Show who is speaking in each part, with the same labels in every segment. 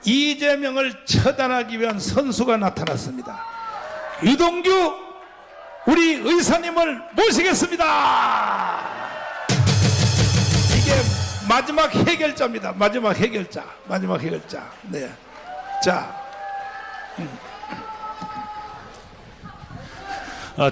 Speaker 1: 이재명을 처단하기 위한 선수가 나타났습니다. 유동규 우리 의사님을 모시겠습니다. 이게 마지막 해결자입니다. 마지막 해결자. 네. 자,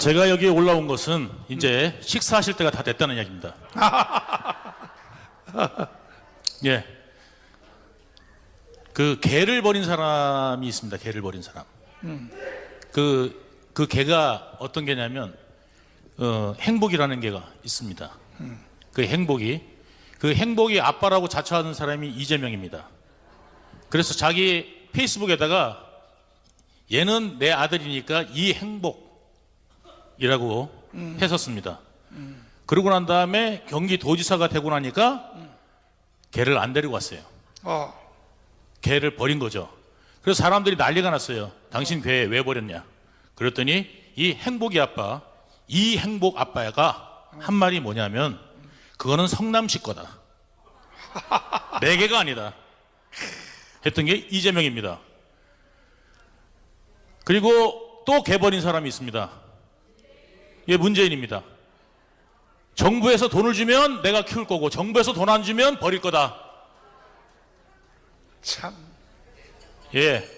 Speaker 2: 제가 여기 올라온 것은 이제 식사하실 때가 다 됐다는 이야기입니다. 예. 그 개를 버린 사람이 있습니다. 개를 버린 사람. 그 개가 어떤 개냐면 행복이라는 개가 있습니다. 그 행복이 아빠라고 자처하는 사람이 이재명입니다. 그래서 자기 페이스북에다가 얘는 내 아들이니까 이행복이라고 했었습니다. 그러고 난 다음에 경기도지사가 되고 나니까 개를 안 데리고 왔어요. 개를 버린 거죠. 그래서 사람들이 난리가 났어요. 당신 개 왜 버렸냐? 그랬더니 이 행복이 아빠, 이 행복 아빠가 한 말이 뭐냐면 그거는 성남시 거다. 내 개가 아니다. 했던 게 이재명입니다. 그리고 또 개 버린 사람이 있습니다. 예, 문재인입니다. 정부에서 돈을 주면 내가 키울 거고 정부에서 돈 안 주면 버릴 거다.
Speaker 1: 참.
Speaker 2: 예.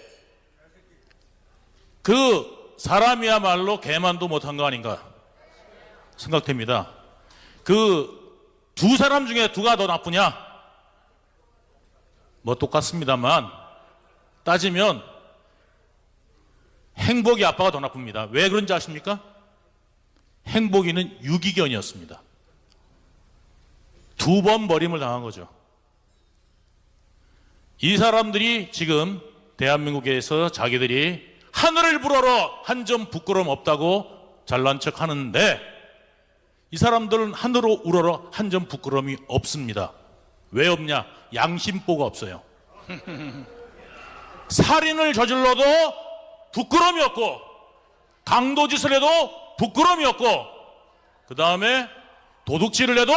Speaker 2: 그 사람이야말로 개만도 못한 거 아닌가 생각됩니다. 그 두 사람 중에 누가 더 나쁘냐? 뭐 똑같습니다만 따지면 행복이 아빠가 더 나쁩니다. 왜 그런지 아십니까? 행복이는 유기견이었습니다. 2번 버림을 당한 거죠. 이 사람들이 지금 대한민국에서 자기들이 하늘을 불어러 한 점 부끄러움 없다고 잘난 척 하는데 이 사람들은 하늘을 우러러 한 점 부끄러움이 없습니다. 왜 없냐? 양심보가 없어요. 살인을 저질러도 부끄러움이 없고 강도짓을 해도 부끄러움이 없고 그 다음에 도둑질을 해도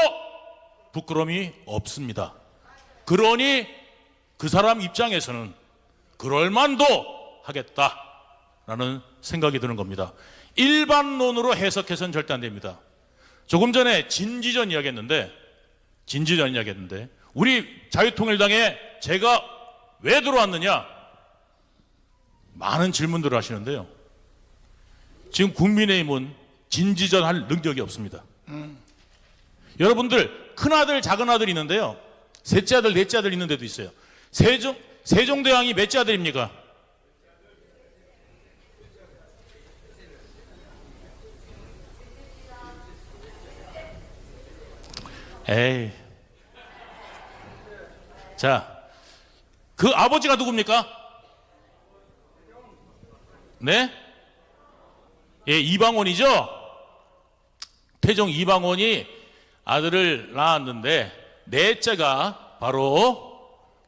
Speaker 2: 부끄러움이 없습니다. 그러니 그 사람 입장에서는 그럴만도 하겠다라는 생각이 드는 겁니다. 일반론으로 해석해서는 절대 안 됩니다. 조금 전에 진지전 이야기했는데 우리 자유통일당에 제가 왜 들어왔느냐 많은 질문들을 하시는데요. 지금 국민의힘은 진지전 할 능력이 없습니다. 여러분들 큰아들 작은아들 있는데요. 셋째 아들 넷째 아들 있는 데도 있어요. 세종대왕이 몇째 아들입니까? 에이. 자, 그 아버지가 누굽니까? 네? 예, 이방원이죠? 태종 이방원이 아들을 낳았는데 넷째가 바로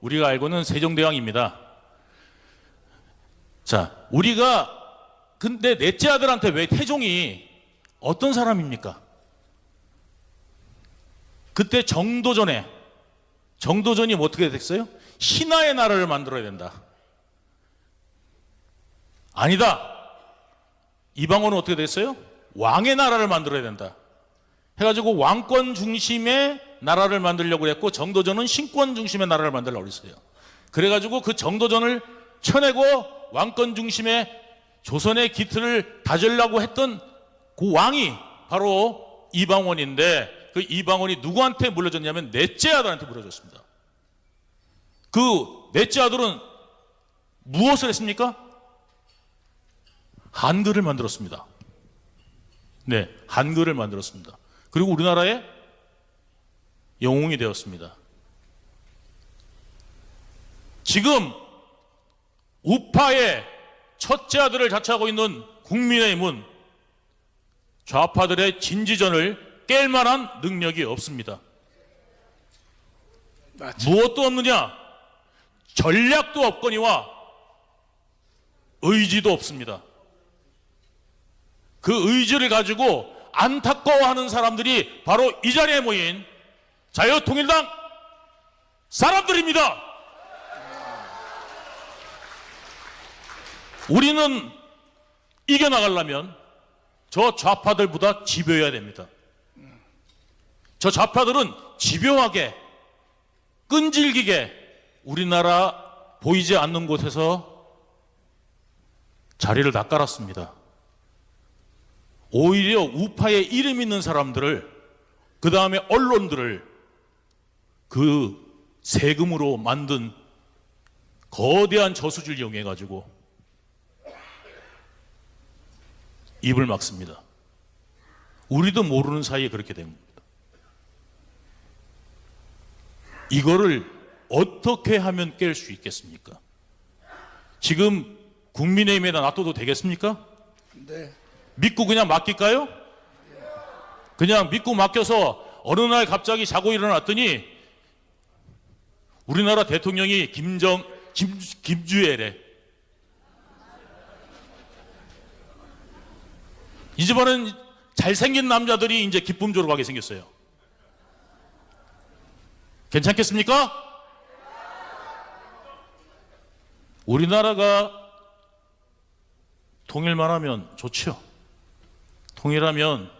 Speaker 2: 우리가 알고는 세종대왕입니다. 자, 근데 넷째 아들한테 왜 태종이 어떤 사람입니까? 그때 정도전이 뭐 어떻게 됐어요? 신하의 나라를 만들어야 된다. 아니다. 이방원은 어떻게 됐어요? 왕의 나라를 만들어야 된다. 해가지고 왕권 중심의 나라를 만들려고 했고 정도전은 신권 중심의 나라를 만들려고 했어요. 그래가지고 그 정도전을 쳐내고 왕권 중심의 조선의 기틀을 다지려고 했던 그 왕이 바로 이방원인데 그 이방원이 누구한테 물려줬냐면 넷째 아들한테 물려줬습니다. 그 넷째 아들은 무엇을 했습니까? 한글을 만들었습니다. 네, 한글을 만들었습니다. 그리고 우리나라의 영웅이 되었습니다. 지금 우파의 첫째 아들을 자처하고 있는 국민의힘은 좌파들의 진지전을 깰 만한 능력이 없습니다. 무엇도 없느냐? 전략도 없거니와 의지도 없습니다. 그 의지를 가지고 안타까워하는 사람들이 바로 이 자리에 모인 자유통일당 사람들입니다. 우리는 이겨나가려면 저 좌파들보다 집요해야 됩니다. 저 좌파들은 집요하게 끈질기게 우리나라 보이지 않는 곳에서 자리를 다 깔았습니다. 오히려 우파에 이름 있는 사람들을, 그 다음에 언론들을 그 세금으로 만든 거대한 저수지를 이용해 가지고 입을 막습니다. 우리도 모르는 사이에 그렇게 된 겁니다. 이거를 어떻게 하면 깰 수 있겠습니까? 지금 국민의힘에다 놔둬도 되겠습니까?
Speaker 1: 네.
Speaker 2: 믿고 그냥 맡길까요? 그냥 믿고 맡겨서 어느 날 갑자기 자고 일어났더니 우리나라 대통령이 김주애래. 이제부터는 잘생긴 남자들이 이제 기쁨조로 가게 생겼어요. 괜찮겠습니까? 우리나라가 통일만 하면 좋죠. 통일하면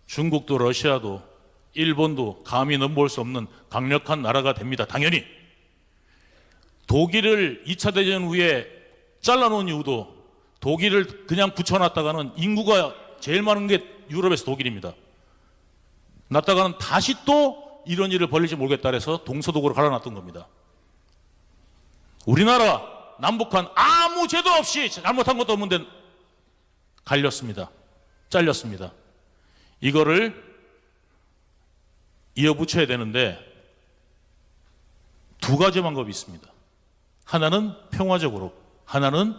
Speaker 2: 중국도 러시아도 일본도 감히 넘볼 수 없는 강력한 나라가 됩니다. 당연히. 독일을 2차 대전 후에 잘라놓은 이유도 독일을 그냥 붙여놨다가는 인구가 제일 많은 게 유럽에서 독일입니다. 놨다가는 다시 또 이런 일을 벌릴지 모르겠다 해서 동서독으로 갈아놨던 겁니다. 우리나라 남북한 아무 죄도 없이 잘못한 것도 없는데 갈렸습니다. 잘렸습니다. 이거를 이어붙여야 되는데 두 가지 방법이 있습니다. 하나는 평화적으로, 하나는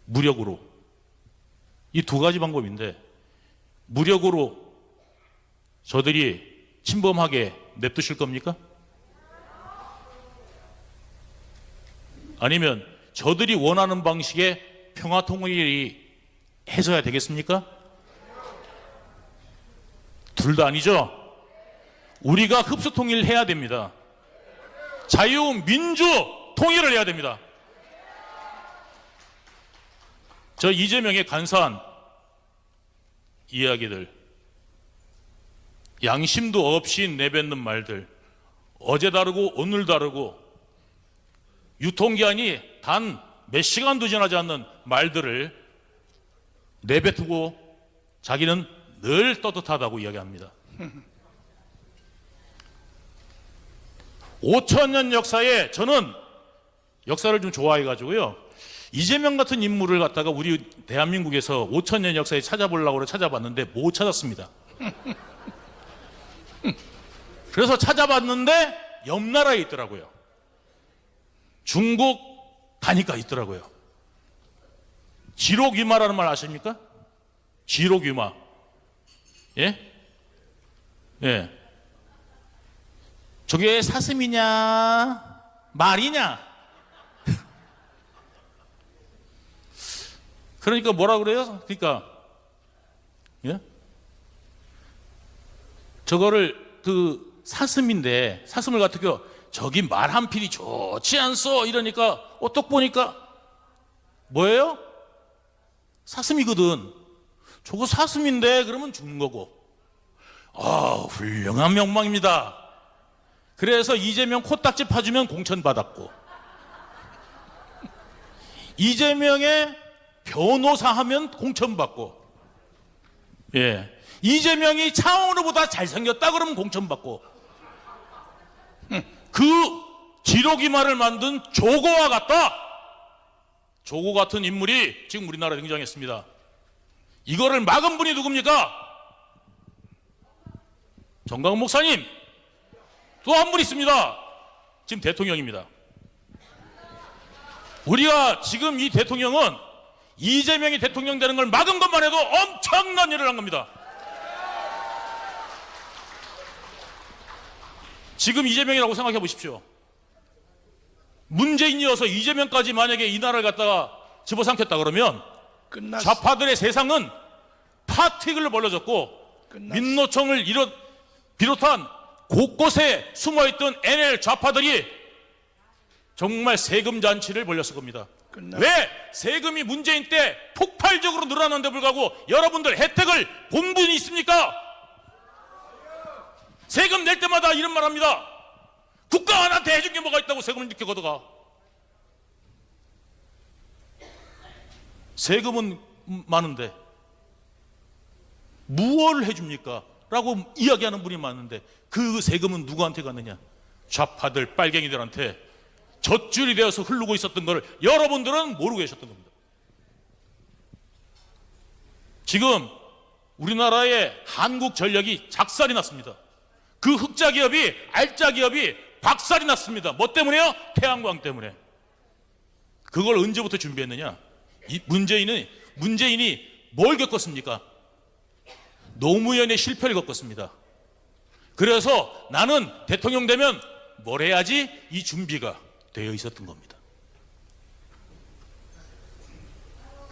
Speaker 2: 무력으로. 이 두 가지 방법인데 무력으로 저들이 침범하게 냅두실 겁니까? 아니면 저들이 원하는 방식의 평화통일이 해서야 되겠습니까? 둘 다 아니죠? 우리가 흡수통일을 해야 됩니다. 자유민주 통일을 해야 됩니다. 저 이재명의 간사한 이야기들, 양심도 없이 내뱉는 말들, 어제 다르고 오늘 다르고 유통기한이 단 몇 시간도 지나지 않는 말들을 내뱉고 자기는 늘 떳떳하다고 이야기합니다. 5,000년 역사에 저는 역사를 좀 좋아해가지고요. 이재명 같은 인물을 갖다가 우리 대한민국에서 5,000년 역사에 찾아보려고 찾아봤는데 못 찾았습니다. 그래서 찾아봤는데 옆 나라에 있더라고요. 중국 가니까 있더라고요. 지록유마라는 말 아십니까? 지록유마. 예? 예. 저게 사슴이냐 말이냐? 그러니까 뭐라 그래요? 그러니까 예? 저거를 그 사슴인데 사슴을 갖다가 저기 말 한 필이 좋지 않소 이러니까 똑 보니까 뭐예요? 사슴이거든. 저거 사슴인데 그러면 죽는 거고. 훌륭한 명망입니다. 그래서 이재명 코딱지 파주면 공천 받았고, 이재명의 변호사 하면 공천 받고, 예, 이재명이 차은우보다 잘생겼다 그러면 공천 받고, 그 지록이말을 만든 조고와 같다. 조고 같은 인물이 지금 우리나라에 등장했습니다. 이거를 막은 분이 누굽니까? 정강훈 목사님. 또 한 분 있습니다. 지금 대통령입니다. 우리가 지금 이 대통령은 이재명이 대통령 되는 걸 막은 것만 해도 엄청난 일을 한 겁니다. 지금 이재명이라고 생각해 보십시오. 문재인이어서 이재명까지 만약에 이 나라를 갖다가 집어삼켰다 그러면 좌파들의 세상은 파티를 벌어졌고 민노총을 비롯한 곳곳에 숨어있던 NL 좌파들이 정말 세금 잔치를 벌였을 겁니다. 왜 세금이 문재인 때 폭발적으로 늘어났는데 불구하고 여러분들 혜택을 본 분이 있습니까? 세금 낼 때마다 이런 말 합니다. 국가가 나한테 해준 게 뭐가 있다고 세금을 이렇게 걷어가. 세금은 많은데 무엇을 해줍니까? 라고 이야기하는 분이 많은데 그 세금은 누구한테 갔느냐? 좌파들 빨갱이들한테 젖줄이 되어서 흐르고 있었던 것을 여러분들은 모르고 계셨던 겁니다. 지금 우리나라의 한국전력이 작살이 났습니다. 그 흑자 기업이 알짜 기업이 박살이 났습니다. 뭐 때문에요? 태양광 때문에. 그걸 언제부터 준비했느냐? 문재인이 뭘 겪었습니까? 노무현의 실패를 겪었습니다. 그래서 나는 대통령 되면 뭘 해야지? 이 준비가 되어 있었던 겁니다.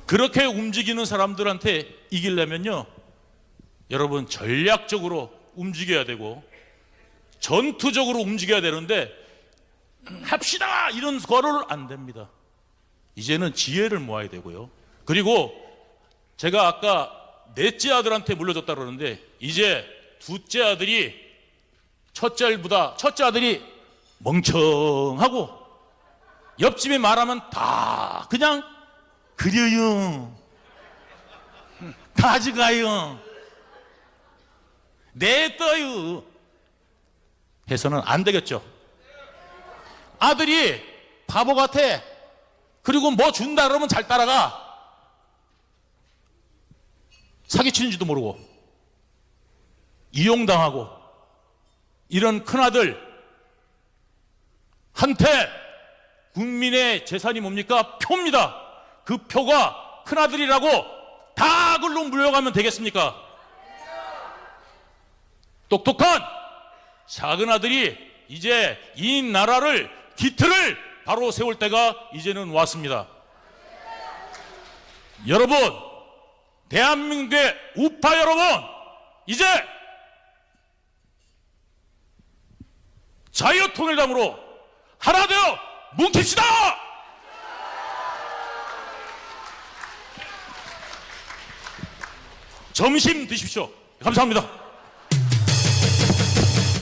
Speaker 2: 그렇게 움직이는 사람들한테 이기려면요, 여러분 전략적으로 움직여야 되고 전투적으로 움직여야 되는데 합시다 이런 거를 안 됩니다. 이제는 지혜를 모아야 되고요. 그리고 제가 아까 넷째 아들한테 물려줬다 그러는데 이제 둘째 아들이 첫째 아들이 멍청하고 옆집에 말하면 다 그냥 그려요, 가져가요, 내떠요 해서는 안 되겠죠. 아들이 바보 같아. 그리고 뭐 준다 그러면 잘 따라가. 사기치는지도 모르고 이용당하고 이런 큰아들 한테 국민의 재산이 뭡니까? 표입니다. 그 표가 큰아들이라고 다 그걸로 물려가면 되겠습니까? 똑똑한 작은 아들이 이제 이 나라를 기틀을 바로 세울 때가 이제는 왔습니다. 여러분, 대한민국의 우파 여러분, 이제 자유통일당으로 하나 되어 뭉칩시다! 점심 드십시오. 감사합니다.